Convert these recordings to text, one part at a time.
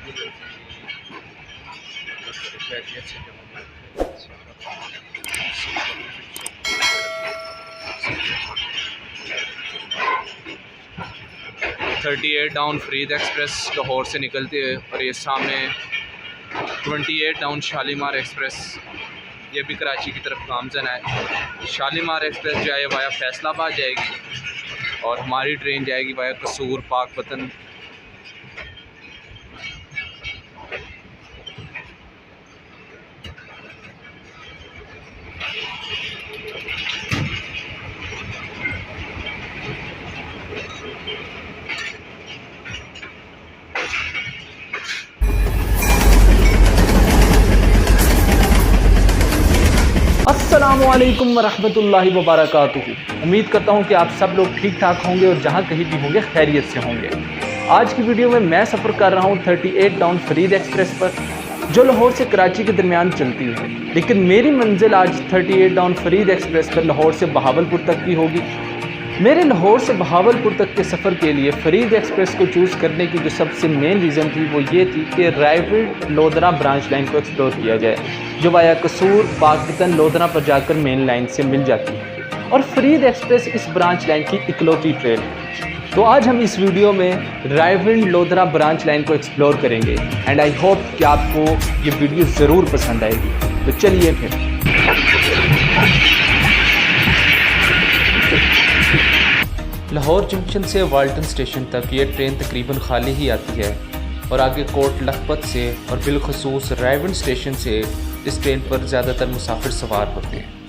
$38 down Farid express Lahore से निकलती है, और ये सामने 28 डाउन शालीमार एक्सप्रेस, ये भी कराची की तरफ गामजन है। शालीमार एक्सप्रेस जो है वाया फैसलाबाद जाएगी और हमारी ट्रेन जाएगी वाया कसूर पाकपतन। अस्सलामुअलैकुम वरहमतुल्लाहि वबरकातुहू। उम्मीद करता हूँ कि आप सब लोग ठीक ठाक होंगे और जहाँ कहीं भी होंगे खैरियत से होंगे। आज की वीडियो में मैं सफ़र कर रहा हूँ 38 डाउन फरीद एक्सप्रेस पर, जो लाहौर से कराची के दरमियान चलती है। लेकिन मेरी मंजिल आज 38 डाउन फरीद एक्सप्रेस पर लाहौर से बहावलपुर तक की होगी। मेरे लाहौर से बहावलपुर तक के सफ़र के लिए फरीद एक्सप्रेस को चूज़ करने की जो सबसे मेन रीज़न थी वो ये थी कि रायविंड लोधरा ब्रांच लाइन को एक्सप्लोर किया जाए, जो वाया कसूर पाकपतन लोधरा पर जाकर मेन लाइन से मिल जाती है, और फरीद एक्सप्रेस इस ब्रांच लाइन की इकलौती ट्रेन है। तो आज हम इस वीडियो में रायविंड लोधरा ब्रांच लाइन को एक्सप्लोर करेंगे एंड आई होप कि आपको ये वीडियो ज़रूर पसंद आएगी। तो चलिए फिर। लाहौर जंक्शन से वाल्टन स्टेशन तक ये ट्रेन तकरीबन खाली ही आती है, और आगे कोट लखपत से और बिलखसूस रायविंड स्टेशन से इस ट्रेन पर ज़्यादातर मुसाफिर सवार होते हैं।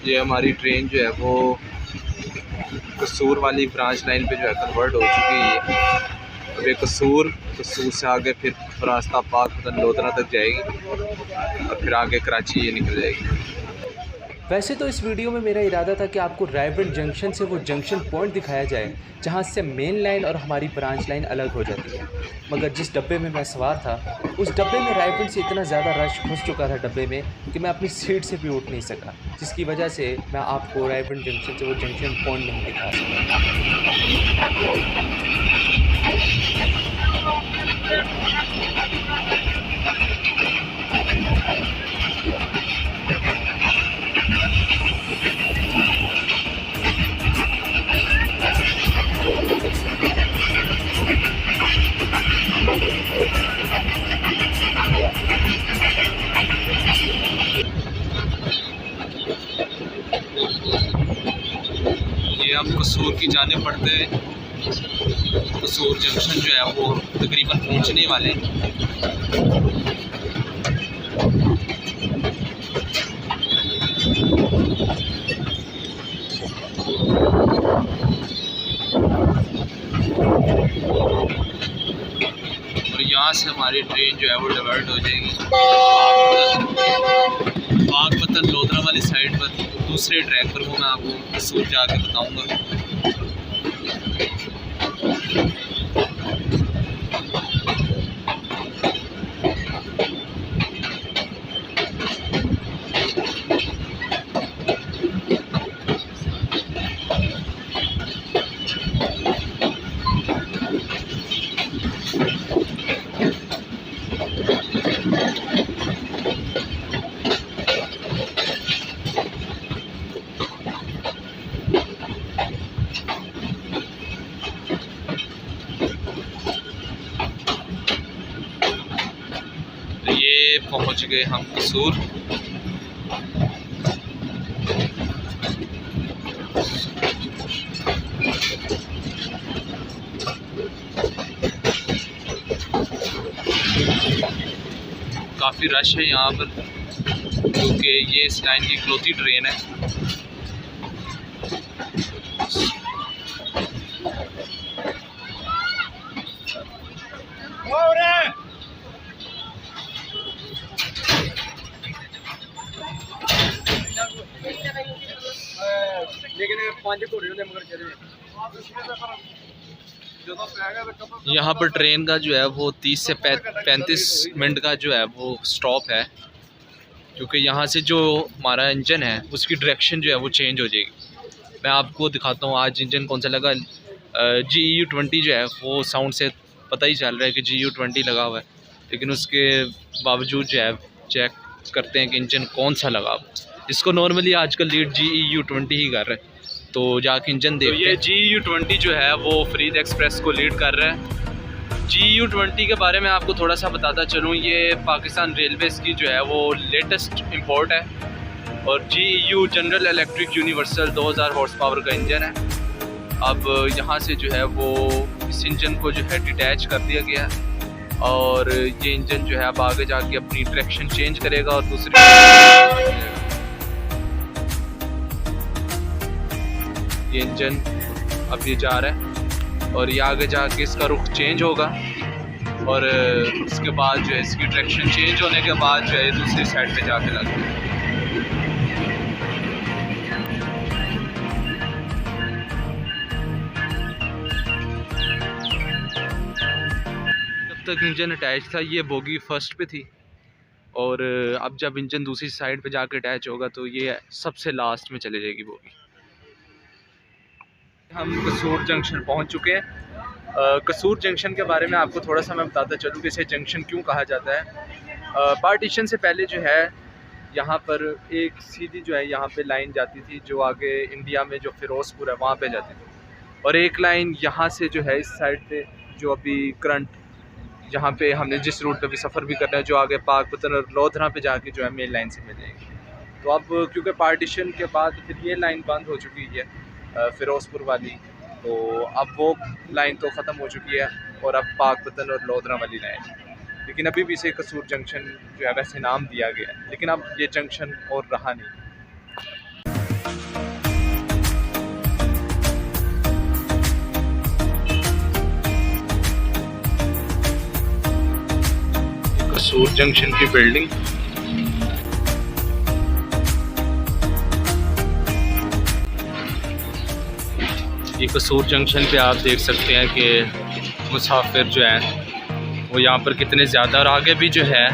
ये हमारी ट्रेन जो है वो कसूर वाली ब्रांच लाइन पे जो है कन्वर्ट हो चुकी है। अब ये कसूर से आगे फिर रास्ता पाकपतन लोधरा तक जाएगी और फिर आगे कराची ये निकल जाएगी। वैसे तो इस वीडियो में मेरा इरादा था कि आपको रायविंड जंक्शन से वो जंक्शन पॉइंट दिखाया जाए जहाँ से मेन लाइन और हमारी ब्रांच लाइन अलग हो जाती है, मगर जिस डब्बे में मैं सवार था उस डब्बे में रायविंड से इतना ज़्यादा रश घुस चुका था डब्बे में कि मैं अपनी सीट से भी उठ नहीं सका, जिसकी वजह से मैं आपको रायविंड जंक्शन से वो जंक्शन पॉइंट नहीं दिखा हम कसूर की जाने पड़ते, कसूर जंक्शन जो है वो तकरीबन पहुंचने वाले हैं। और यहाँ से हमारी ट्रेन जो है वो डाइवर्ट हो जाएगी पाकपतन लोधरा वाली साइड पर, दूसरे ट्रैक पर। वो मैं आपको कसूर जाके बताऊंगा। पहुंच गए हम कसूर। काफ़ी रश है यहाँ पर क्योंकि ये इस लाइन की इकलौती ट्रेन है। यहाँ पर ट्रेन का जो है वो 30 से 35 मिनट का जो है वो स्टॉप है, क्योंकि यहाँ से जो हमारा इंजन है उसकी डायरेक्शन जो है वो चेंज हो जाएगी। मैं आपको दिखाता हूँ आज इंजन कौन सा लगा। GEU20 जो है वो साउंड से पता ही चल रहा है कि GEU20 लगा हुआ है, लेकिन उसके बावजूद जो है चेक करते हैं कि इंजन कौन सा लगा हुआ। इसको नॉर्मली आजकल लीड GEU20 ही कर रहा है, तो जाके इंजन देखते हैं। तो ये GEU20 जो है वो फरीद एक्सप्रेस को लीड कर रहा है। GEU20 के बारे में आपको थोड़ा सा बताता चलूँ, ये पाकिस्तान रेलवेज़ की जो है वो लेटेस्ट इंपोर्ट है और GEU general electric universal 2000 horse power का इंजन है। अब यहाँ से जो है वो इस इंजन को जो है डिटैच कर दिया गया है और ये इंजन जो है अब आगे जाके अपनी डायरेक्शन चेंज करेगा और दूसरी ये इंजन अब ये जा रहा है और ये आगे जाके इसका रुख चेंज होगा और उसके बाद जो है इसकी डायरेक्शन चेंज होने के बाद जो है दूसरी साइड पे जाके लगेगा। जब तक इंजन अटैच था ये बोगी फर्स्ट पे थी और अब जब इंजन दूसरी साइड पे जाके अटैच होगा तो ये सबसे लास्ट में चले जाएगी बोगी। हम कसूर जंक्शन पहुंच चुके हैं। कसूर जंक्शन के बारे में आपको थोड़ा सा मैं बताता चलूँ कि इसे जंक्शन क्यों कहा जाता है। पार्टीशन से पहले जो है यहाँ पर एक सीधी जो है यहाँ पे लाइन जाती थी जो आगे इंडिया में जो फिरोजपुर है वहाँ पे जाती थी और एक लाइन यहाँ से जो है इस साइड पे जो अभी करंट जहाँ पे हमने जिस रूट पे भी सफ़र भी करना है जो आगे पाकपतन और लोधरा पे जाके जो है मेन लाइन से मिल जाएगी। तो अब क्योंकि पार्टीशन के बाद फिर ये लाइन बंद हो चुकी है फिरोजपुर वाली, तो अब वो लाइन तो ख़त्म हो चुकी है और अब पाकपतन और लोधरा वाली लाइन, लेकिन अभी भी इसे कसूर जंक्शन जो है वैसे नाम दिया गया है, लेकिन अब ये जंक्शन और रहा नहीं। कसूर जंक्शन की बिल्डिंग ये कसूर जंक्शन पे आप देख सकते हैं कि मुसाफिर जो हैं वो यहाँ पर कितने ज़्यादा और आगे भी जो है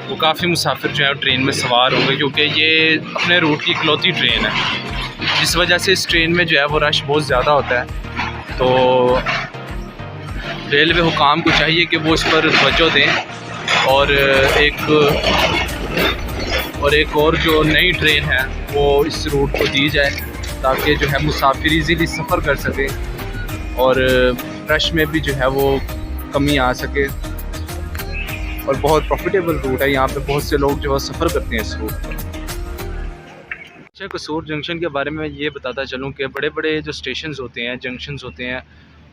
वो काफ़ी मुसाफिर जो है ट्रेन में सवार होंगे, क्योंकि ये अपने रूट की इकलौती ट्रेन है जिस वजह से इस ट्रेन में जो है वो रश बहुत ज़्यादा होता है। तो रेलवे हुकाम को चाहिए कि वो इस पर तवज्जो दें और एक और जो नई ट्रेन है वो इस रूट को दी जाए ताकि जो है मुसाफिर इजीली सफ़र कर सके और रश में भी जो है वो कमी आ सके और बहुत प्रॉफिटेबल रूट है। यहाँ पे बहुत से लोग जो है सफ़र करते हैं इस रूट पर। अच्छा, कसूर जंक्शन के बारे में ये बताता चलूँ कि बड़े बड़े जो स्टेशंस होते हैं, जंक्शंस होते हैं,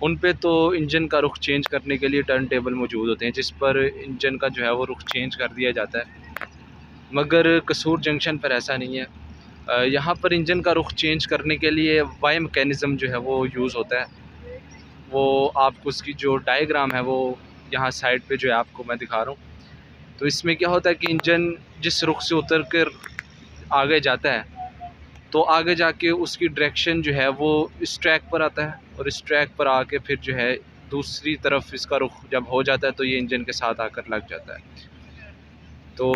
उन पे तो इंजन का रुख चेंज करने के लिए टर्न टेबल मौजूद होते हैं जिस पर इंजन का जो है वो रुख चेंज कर दिया जाता है, मगर कसूर जंक्शन पर ऐसा नहीं है। यहाँ पर इंजन का रुख चेंज करने के लिए वाई मैकेनिज़्म जो है वो यूज़ होता है। वो आपको उसकी जो डायग्राम है वो यहाँ साइड पे जो है आपको मैं दिखा रहा हूँ। तो इसमें क्या होता है कि इंजन जिस रुख से उतर कर आगे जाता है तो आगे जाके उसकी डायरेक्शन जो है वो इस ट्रैक पर आता है और इस ट्रैक पर आके फिर जो है दूसरी तरफ इसका रुख जब हो जाता है तो ये इंजन के साथ आकर लग जाता है। तो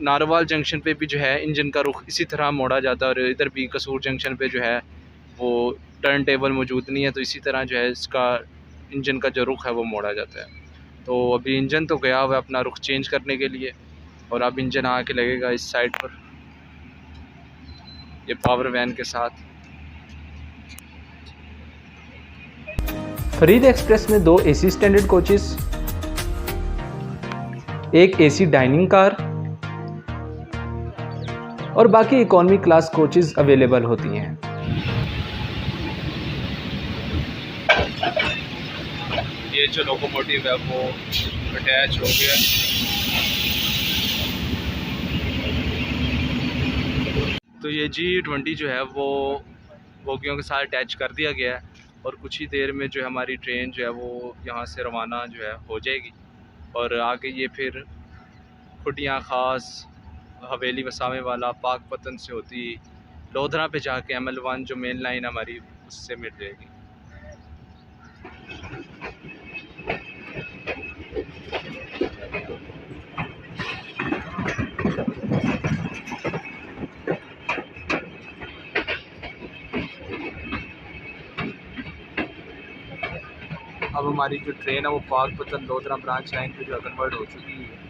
नारवाल जंक्शन पे भी जो है इंजन का रुख इसी तरह मोड़ा जाता है और इधर भी कसूर जंक्शन पे जो है वो टर्न टेबल मौजूद नहीं है, तो इसी तरह जो है इसका इंजन का जो रुख है वो मोड़ा जाता है। तो अभी इंजन तो गया हुआ है अपना रुख चेंज करने के लिए और अब इंजन आके लगेगा इस साइड पर ये पावर वैन के साथ। फरीद एक्सप्रेस में 2 AC स्टैंडर्ड कोचेस, एक AC डाइनिंग कार और बाकी इकॉनमी क्लास कोचेज़ अवेलेबल होती हैं। ये जो लोकोमोटिव है वो अटैच हो गया। तो ये G20 जो है वो बोगियों के साथ अटैच कर दिया गया है और कुछ ही देर में जो है हमारी ट्रेन जो है वो यहाँ से रवाना जो है हो जाएगी और आगे ये फिर खुटियाँ ख़ास, हवेली वसावे वाला, पाकपतन से होती लोधरा पे जाके ML1 जो मेन लाइन हमारी उससे मिल जाएगी। अब हमारी जो ट्रेन है वो पाकपतन लोधरा ब्रांच लाइन पे जो कन्वर्ट हो चुकी है।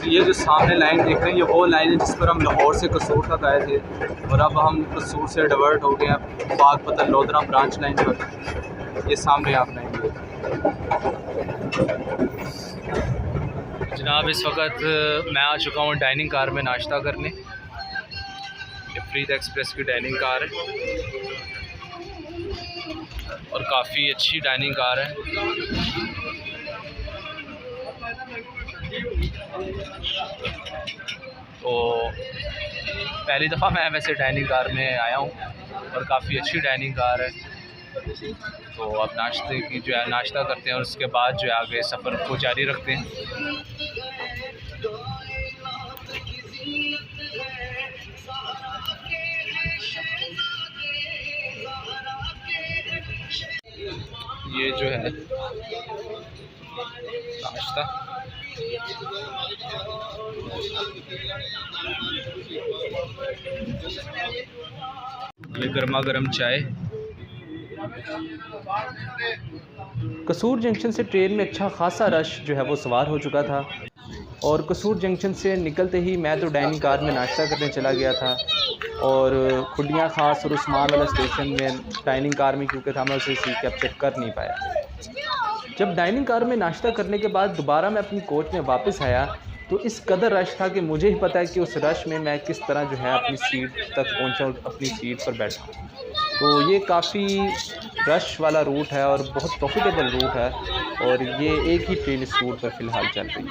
ये जो सामने लाइन देख रहे हैं ये वो लाइन है जिस पर हम लाहौर से कसूर तक आए थे और अब हम कसूर से डाइवर्ट हो गए हैं पाकपतन लोधरा ब्रांच लाइन पर। ये सामने आप लाइन देख जनाब। इस वक्त मैं आ चुका हूँ डाइनिंग कार में नाश्ता करने। ये फरीद एक्सप्रेस की डाइनिंग कार है और काफ़ी अच्छी डाइनिंग कार है। तो पहली दफ़ा मैं वैसे डाइनिंग कार में आया हूँ और काफ़ी अच्छी डाइनिंग कार है। तो अब नाश्ते की जो है नाश्ता करते हैं और उसके बाद जो है आगे सफ़र को जारी रखते हैं। ये जो है नाश्ता ये गर्मा गर्म चाय। कसूर जंक्शन से ट्रेन में अच्छा खासा रश जो है वो सवार हो चुका था और कसूर जंक्शन से निकलते ही मैं तो डाइनिंग कार में नाश्ता करने चला गया था और खुडियाँ ख़ास और उस्मान वाला स्टेशन में डाइनिंग कार में क्योंकि था मैं उसे सीट कैप्चर कर नहीं पाया। जब डाइनिंग कार में नाश्ता करने के बाद दोबारा मैं अपनी कोच में वापस आया तो इस कदर रश था कि मुझे ही पता है कि उस रश में मैं किस तरह जो है अपनी सीट तक पहुंचा और अपनी सीट पर बैठा। तो ये काफ़ी रश वाला रूट है और बहुत प्रॉफिटेबल रूट है और ये एक ही ट्रेन इस रूट पर फ़िलहाल चल रही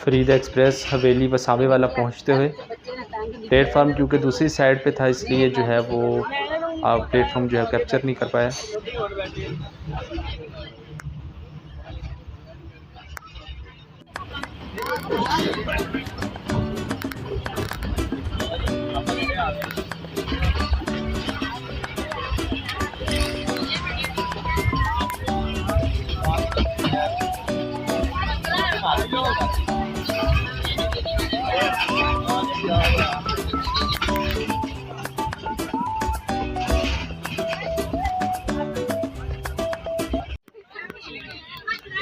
फरीद एक्सप्रेस हवेली वसावे वाला पहुंचते हुए प्लेटफार्म क्योंकि दूसरी साइड पे था, इसलिए जो है वो प्लेटफार्म जो है कैप्चर नहीं कर पाया।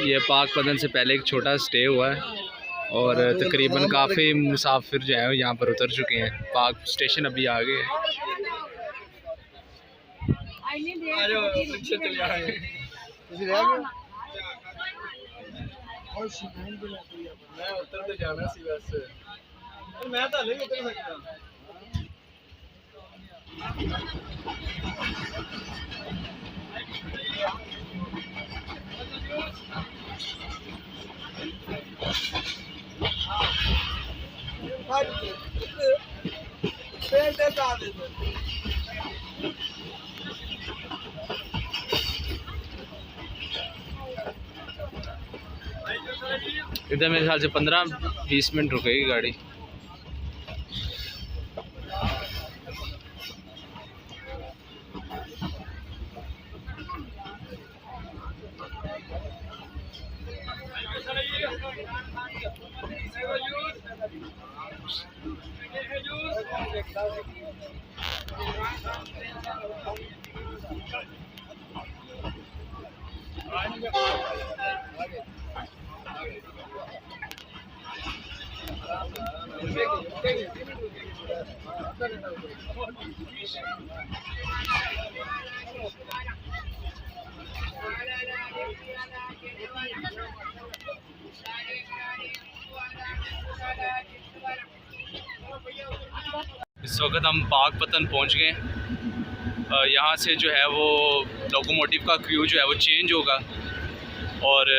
ये पाक पतन से पहले एक छोटा स्टे हुआ है और तकरीबन काफ़ी मुसाफिर जो है यहाँ पर उतर चुके हैं। पाक स्टेशन अभी आ गए हैं। इधर मेरे ख्याल से 15-20 मिनट रुकेगी गाड़ी। इस वक्त हम पाक पतन पहुंच गए। यहाँ से जो है वो लोकोमोटिव का क्रू जो है वो चेंज होगा और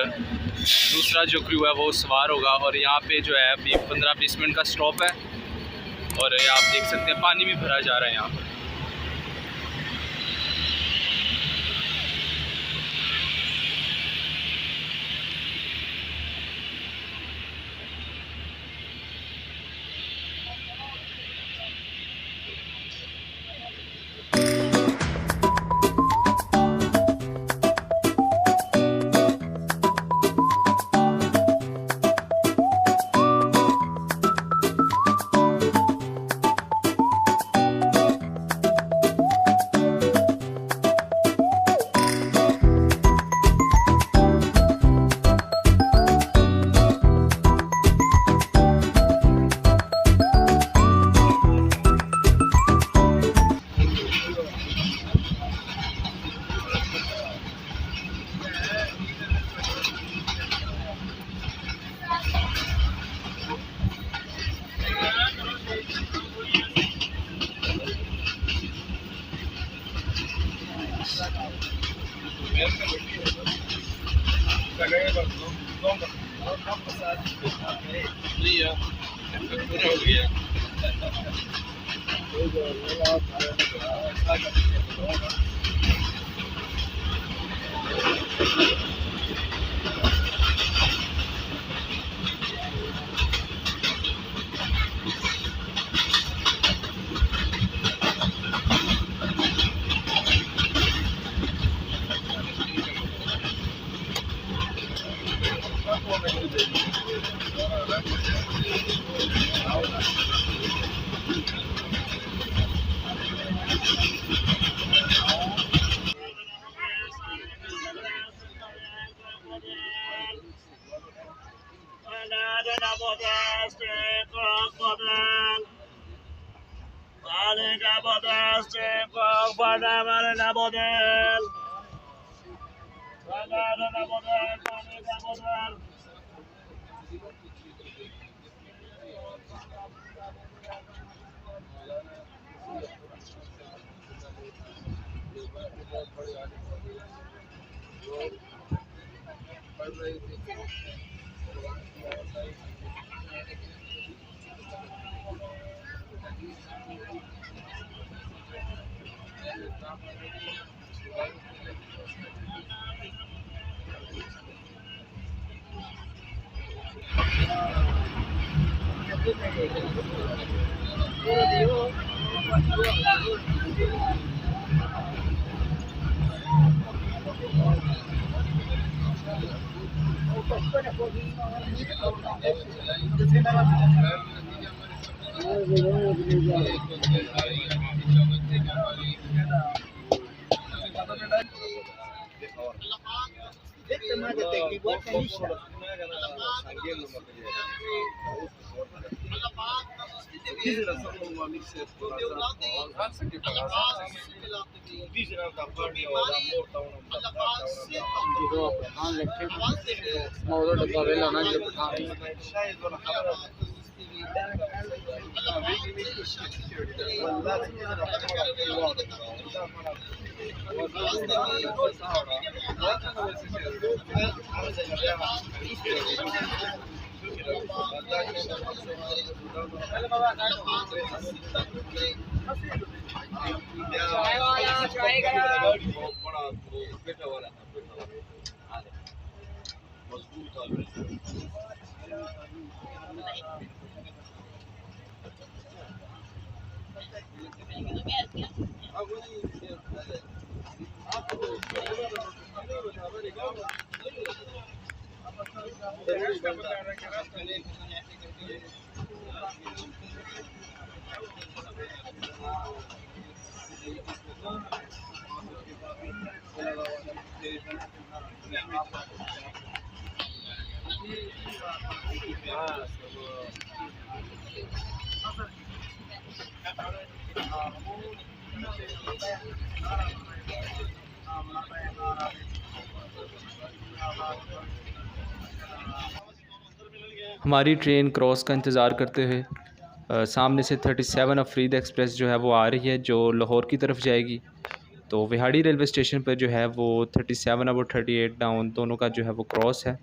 दूसरा जो क्रू है वो सवार होगा। और यहाँ पे जो है अभी 15-20 मिनट का स्टॉप है और आप देख सकते हैं पानी भी भरा जा रहा है यहाँ पर। हमारी ट्रेन क्रॉस का इंतज़ार करते हुए सामने से 37 अफरीद एक्सप्रेस जो है वो आ रही है, जो लाहौर की तरफ जाएगी। तो विहाड़ी रेलवे स्टेशन पर जो है वो 37 अब और 38 डाउन दोनों का जो है वो क्रॉस है।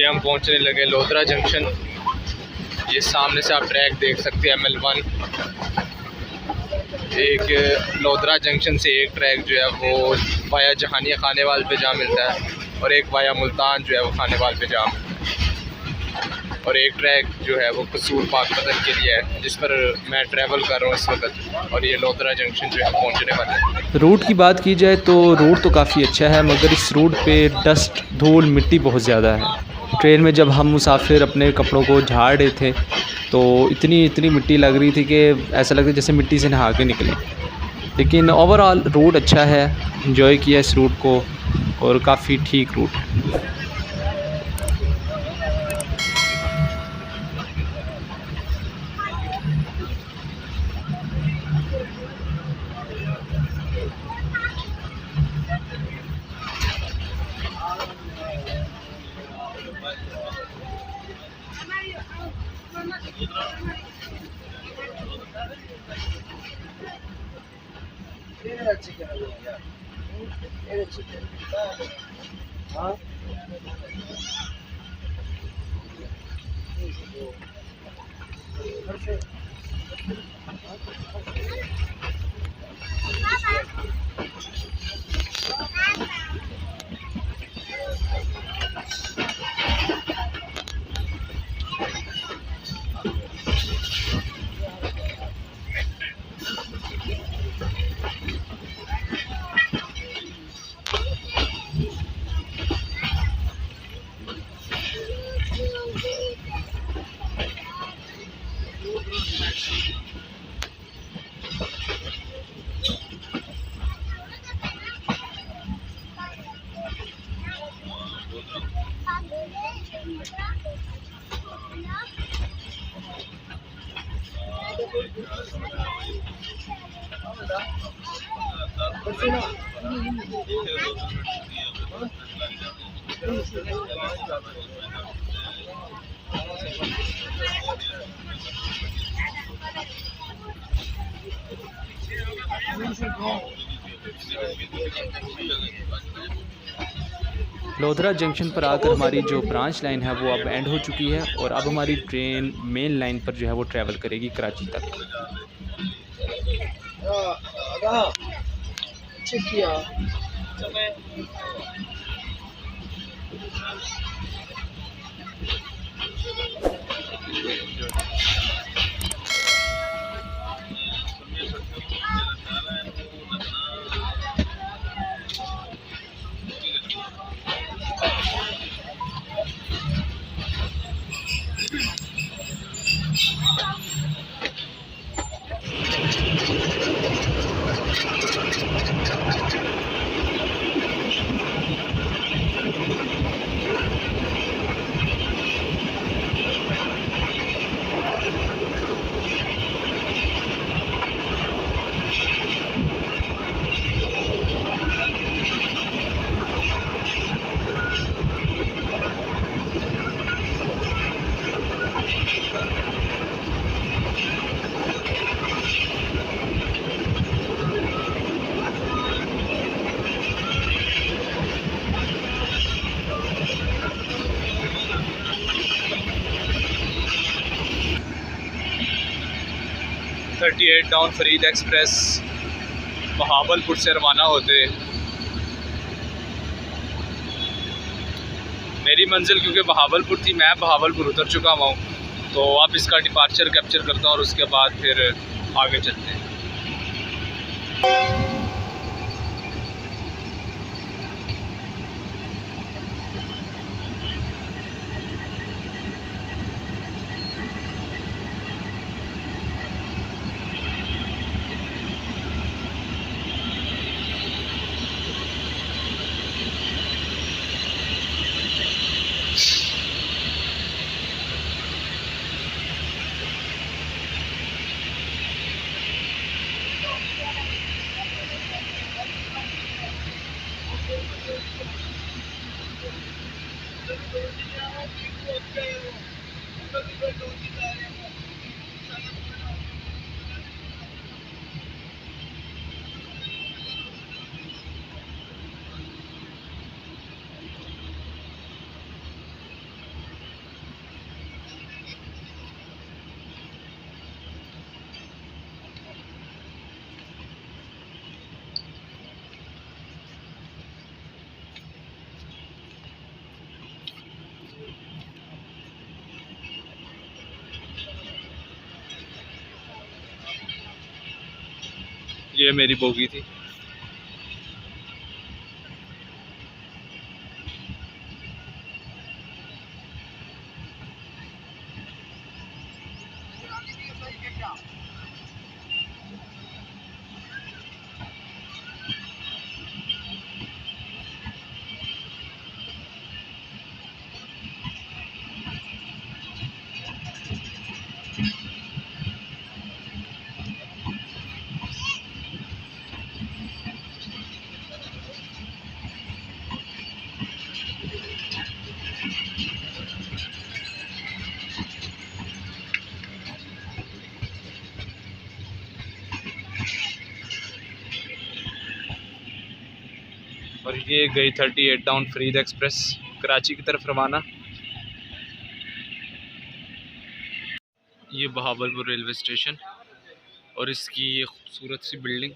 हम पहुंचने लगे लोधरा जंक्शन। ये सामने से आप ट्रैक देख सकते हैं ML1। एक लोधरा जंक्शन से एक ट्रैक जो है वो वाया जहानिया खानेवाल पे जा मिलता है और एक वाया मुल्तान जो है वो खानेवाल पे जा मिलता है, और एक ट्रैक जो है वो कसूर पाकपतन के लिए है जिस पर मैं ट्रैवल कर रहा हूँ इस वक्त। और ये लोधरा जंक्शन जो है पहुँचने वाला है। रोड की बात की जाए तो रोड तो काफ़ी अच्छा है, मगर इस रोड पे डस्ट, धूल, मिट्टी बहुत ज़्यादा है। ट्रेन में जब हम मुसाफिर अपने कपड़ों को झाड़ रहे थे तो इतनी मिट्टी लग रही थी कि ऐसा लग रहा जैसे मिट्टी से नहा के निकले। लेकिन ओवरऑल रोड अच्छा है, एंजॉय किया इस रूट को और काफ़ी ठीक रूट है। लोधरा जंक्शन पर आकर हमारी जो ब्रांच लाइन है वो अब एंड हो चुकी है और अब हमारी ट्रेन मेन लाइन पर जो है वो ट्रैवल करेगी कराची तक। चेक किया। Eight down Farid express Bahawalpur से रवाना होते मेरी मंजिल क्योंकि बहावलपुर थी, मैं बहावलपुर उतर चुका हुआ हूँ, तो अब इसका डिपार्चर कैप्चर करता हूँ और उसके बाद फिर आगे चलते हैं। ये मेरी बोगी थी। और ये गई 38 डाउन फरीद एक्सप्रेस कराची की तरफ रवाना। ये बहावलपुर रेलवे स्टेशन और इसकी ये खूबसूरत सी बिल्डिंग।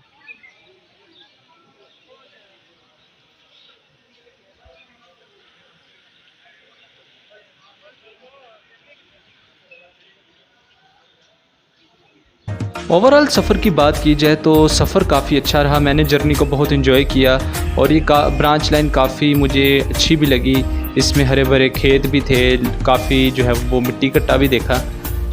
ओवरऑल सफ़र की बात की जाए तो सफ़र काफ़ी अच्छा रहा, मैंने जर्नी को बहुत इन्जॉय किया और ये ब्रांच लाइन काफ़ी मुझे अच्छी भी लगी। इसमें हरे भरे खेत भी थे, काफ़ी जो है वो मिट्टी कट्टा भी देखा।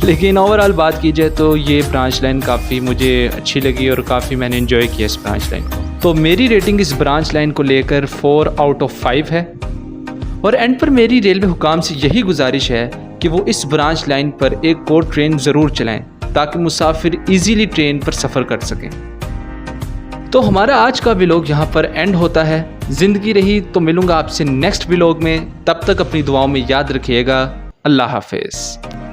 लेकिन ओवरऑल बात की जाए तो ये ब्रांच लाइन काफ़ी मुझे अच्छी लगी और काफ़ी मैंने इन्जॉय किया इस ब्रांच लाइन को। तो मेरी रेटिंग इस ब्रांच लाइन को लेकर 4 आउट ऑफ 5 है। और एंड पर मेरी रेलवे हुकाम से यही गुजारिश है कि वो इस ब्रांच लाइन पर एक और ट्रेन ज़रूर चलाएं ताकि मुसाफिर इजीली ट्रेन पर सफ़र कर सकें। तो हमारा आज का व्लॉग यहाँ पर एंड होता है। ज़िंदगी रही तो मिलूँगा आपसे नेक्स्ट व्लॉग में, तब तक अपनी दुआओं में याद रखिएगा। अल्लाह हाफ़िज़।